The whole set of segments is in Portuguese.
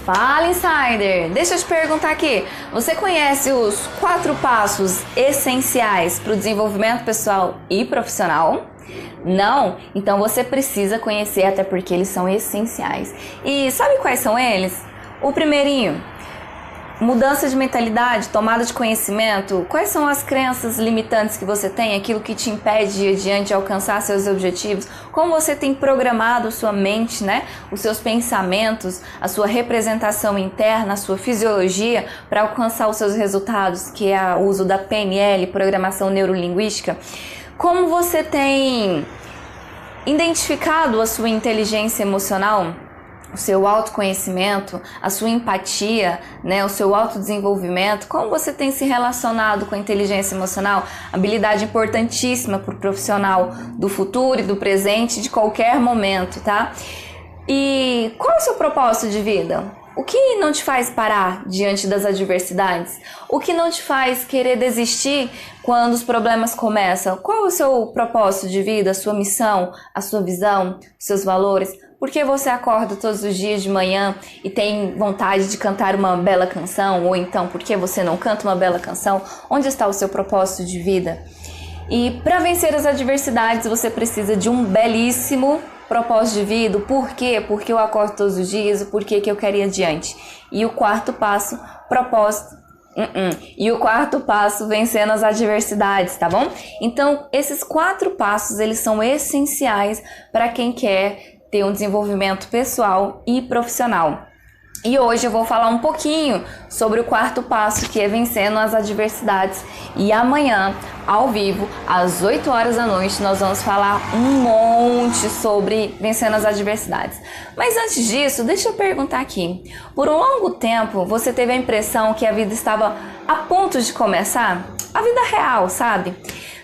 Fala, Insider! Deixa eu te perguntar aqui, você conhece os 4 passos essenciais para o desenvolvimento pessoal e profissional? Não? Então você precisa conhecer, até porque eles são essenciais. E sabe quais são eles? O primeirinho, mudança de mentalidade, tomada de conhecimento. Quais são as crenças limitantes que você tem, aquilo que te impede de ir adiante, de alcançar seus objetivos? Como você tem programado sua mente, né? Os seus pensamentos, a sua representação interna, a sua fisiologia para alcançar os seus resultados, que é o uso da PNL, Programação Neurolinguística. Como você tem identificado a sua inteligência emocional? O seu autoconhecimento, a sua empatia, né, o seu autodesenvolvimento, como você tem se relacionado com a inteligência emocional, habilidade importantíssima para o profissional do futuro e do presente, de qualquer momento, tá? E qual é o seu propósito de vida? O que não te faz parar diante das adversidades? O que não te faz querer desistir quando os problemas começam? Qual é o seu propósito de vida, a sua missão, a sua visão, os seus valores? Por que você acorda todos os dias de manhã e tem vontade de cantar uma bela canção? Ou então, por que você não canta uma bela canção? Onde está o seu propósito de vida? E para vencer as adversidades, você precisa de um belíssimo propósito de vida. Por quê? Porque eu acordo todos os dias, o porquê que eu quero ir adiante. E o quarto passo, propósito. E o quarto passo, vencendo as adversidades, tá bom? Então, esses 4 passos, eles são essenciais para quem quer ter um desenvolvimento pessoal e profissional. E hoje eu vou falar um pouquinho sobre o quarto passo, que é vencendo as adversidades. E amanhã, ao vivo, às 8 horas da noite, nós vamos falar um monte sobre vencendo as adversidades. Mas antes disso, deixa eu perguntar aqui. Por um longo tempo, você teve a impressão que a vida estava a ponto de começar? A vida real, sabe?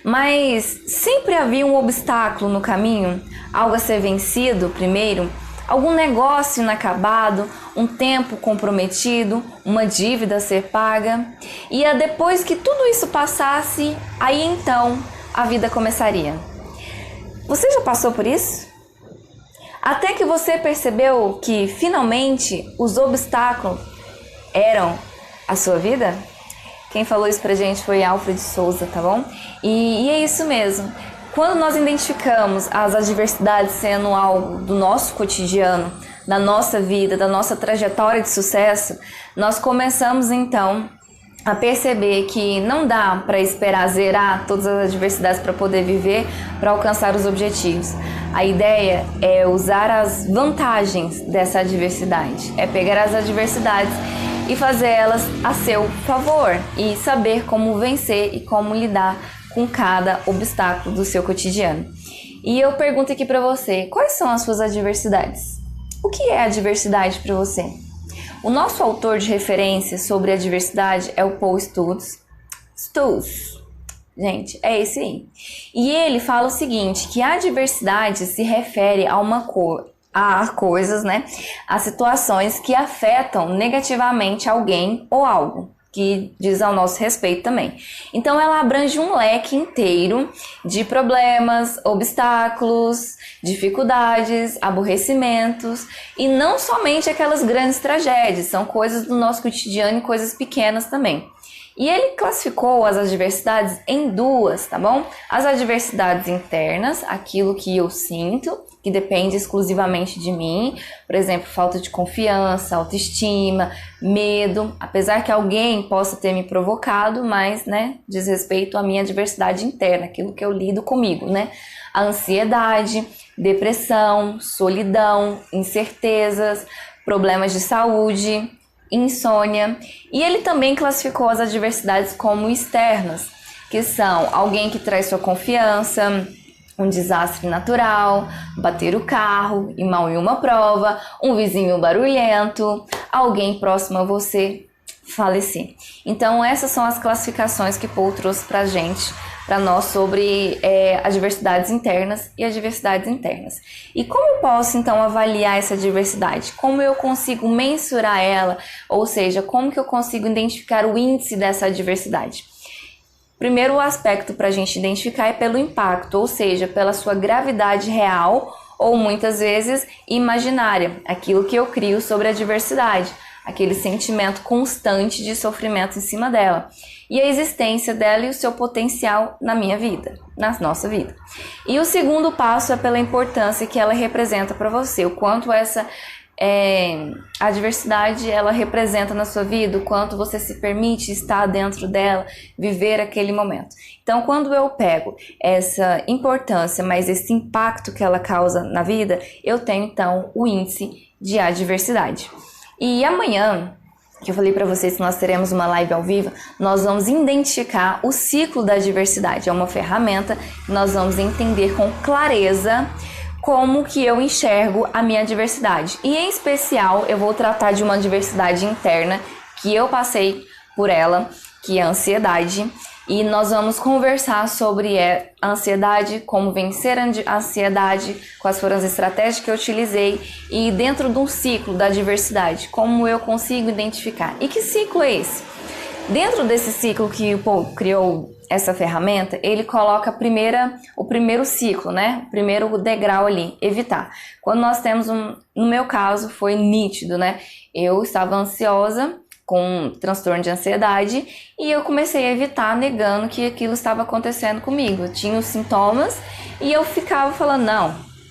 Mas sempre havia um obstáculo no caminho, algo a ser vencido primeiro, algum negócio inacabado, um tempo comprometido, uma dívida a ser paga. E depois que tudo isso passasse, aí então a vida começaria. Você já passou por isso? Até que você percebeu que finalmente os obstáculos eram a sua vida? Quem falou isso pra gente foi Alfred Souza, tá bom? E é isso mesmo. Quando nós identificamos as adversidades sendo algo do nosso cotidiano, da nossa vida, da nossa trajetória de sucesso, nós começamos então a perceber que não dá para esperar zerar todas as adversidades para poder viver, para alcançar os objetivos. A ideia é usar as vantagens dessa adversidade, é pegar as adversidades e fazer elas a seu favor e saber como vencer e como lidar com cada obstáculo do seu cotidiano. E eu pergunto aqui para você, quais são as suas adversidades? O que é adversidade para você? O nosso autor de referência sobre adversidade é o Paul Stutz. Gente, é esse aí. E ele fala o seguinte, que a adversidade se refere a coisas, né? A situações que afetam negativamente alguém ou algo, que diz ao nosso respeito também. Então ela abrange um leque inteiro de problemas, obstáculos, dificuldades, aborrecimentos e não somente aquelas grandes tragédias, são coisas do nosso cotidiano e coisas pequenas também. E ele classificou as adversidades em 2, tá bom? As adversidades internas, aquilo que eu sinto, que depende exclusivamente de mim, por exemplo, falta de confiança, autoestima, medo, apesar que alguém possa ter me provocado, mas, né, diz respeito à minha adversidade interna, aquilo que eu lido comigo, né? A ansiedade, depressão, solidão, incertezas, problemas de saúde, insônia. E ele também classificou as adversidades como externas, que são alguém que traz sua confiança, um desastre natural, bater o carro, ir mal em uma prova, um vizinho barulhento, alguém próximo a você falecer. Então essas são as classificações que Paul trouxe pra gente, para nós, sobre adversidades internas e adversidades internas. E como eu posso então avaliar essa adversidade? Como eu consigo mensurar ela? Ou seja, como que eu consigo identificar o índice dessa adversidade? Primeiro, o aspecto para a gente identificar é pelo impacto, ou seja, pela sua gravidade real ou muitas vezes imaginária, aquilo que eu crio sobre a adversidade. aquele sentimento constante de sofrimento em cima dela, e a existência dela e o seu potencial na minha vida, na nossa vida. E o segundo passo é pela importância que ela representa para você, o quanto essa a diversidade ela representa na sua vida, o quanto você se permite estar dentro dela, viver aquele momento. Então, quando eu pego essa importância, mas esse impacto que ela causa na vida, eu tenho então o índice de adversidade. E amanhã, que eu falei para vocês que nós teremos uma live ao vivo, nós vamos identificar o ciclo da diversidade. É uma ferramenta que nós vamos entender com clareza como que eu enxergo a minha diversidade. E em especial, eu vou tratar de uma diversidade interna que eu passei por ela, que é a ansiedade. E nós vamos conversar sobre a ansiedade, como vencer a ansiedade, quais foram as estratégias que eu utilizei e dentro de um ciclo da diversidade, como eu consigo identificar. E que ciclo é esse? Dentro desse ciclo que o Paul criou essa ferramenta, ele coloca o primeiro ciclo, né? O primeiro degrau ali, evitar. Quando nós temos no meu caso, foi nítido, né? Eu estava ansiosa, com transtorno de ansiedade, e eu comecei a evitar, negando que aquilo estava acontecendo comigo. Eu tinha os sintomas e eu ficava falando,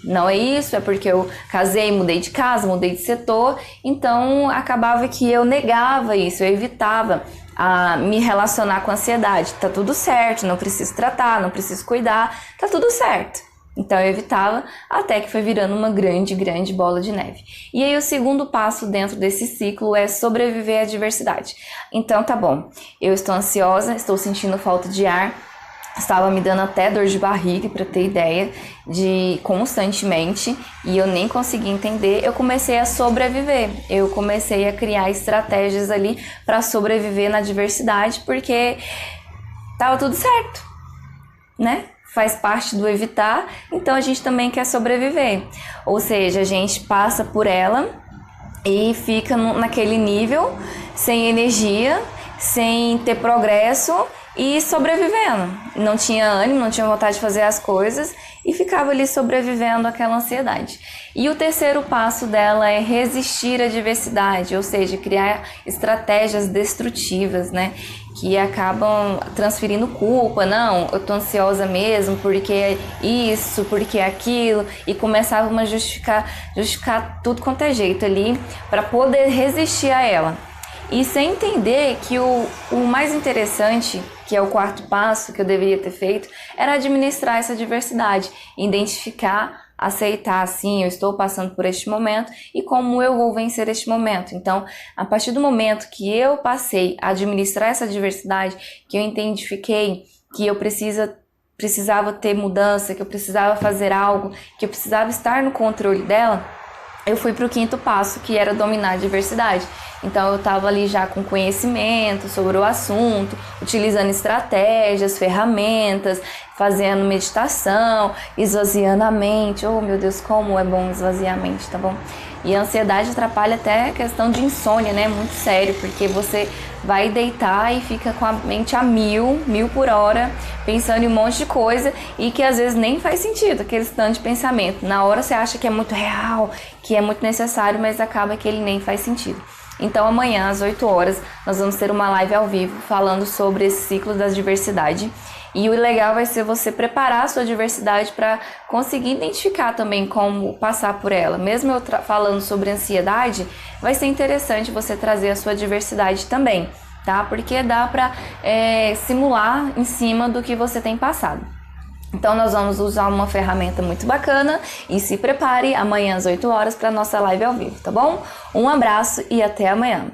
não é isso, é porque eu casei, mudei de casa, mudei de setor, então acabava que eu negava isso, eu evitava a me relacionar com a ansiedade. Tá tudo certo, não preciso tratar, não preciso cuidar, tá tudo certo. Então eu evitava, até que foi virando uma grande bola de neve. E aí o segundo passo dentro desse ciclo é sobreviver à adversidade. Então tá bom, eu estou ansiosa, estou sentindo falta de ar, estava me dando até dor de barriga, para ter ideia, constantemente, e eu nem conseguia entender. Eu comecei a sobreviver, eu comecei a criar estratégias ali para sobreviver na adversidade, porque tava tudo certo, né? Faz parte do evitar, então a gente também quer sobreviver. Ou seja, a gente passa por ela e fica naquele nível, sem energia, sem ter progresso e sobrevivendo. Não tinha ânimo, não tinha vontade de fazer as coisas e ficava ali sobrevivendo àquela ansiedade. E o terceiro passo dela é resistir à adversidade, ou seja, criar estratégias destrutivas, né? Que acabam transferindo culpa. Não, eu tô ansiosa mesmo porque isso, porque aquilo, e começavam a justificar tudo quanto é jeito ali para poder resistir a ela. E sem entender que o mais interessante, que é o quarto passo que eu deveria ter feito, era administrar essa diversidade, identificar, aceitar, assim, eu estou passando por este momento e como eu vou vencer este momento. Então, a partir do momento que eu passei a administrar essa diversidade, que eu identifiquei que eu precisava ter mudança, que eu precisava fazer algo, que eu precisava estar no controle dela, eu fui para o quinto passo, que era dominar a diversidade. Então eu estava ali já com conhecimento sobre o assunto, utilizando estratégias, ferramentas, fazendo meditação, esvaziando a mente. Oh meu Deus, como é bom esvaziar a mente, tá bom? E a ansiedade atrapalha até a questão de insônia, né? Muito sério, porque você vai deitar e fica com a mente a mil por hora, pensando em um monte de coisa e que às vezes nem faz sentido, aquele tanto de pensamento. Na hora você acha que é muito real, que é muito necessário, mas acaba que ele nem faz sentido. Então amanhã às 8 horas nós vamos ter uma live ao vivo falando sobre esse ciclo da diversidade. E o legal vai ser você preparar a sua diversidade para conseguir identificar também como passar por ela. Mesmo eu falando sobre ansiedade, vai ser interessante você trazer a sua diversidade também, tá? Porque dá para simular em cima do que você tem passado. Então nós vamos usar uma ferramenta muito bacana e se prepare amanhã às 8 horas para nossa live ao vivo, tá bom? Um abraço e até amanhã.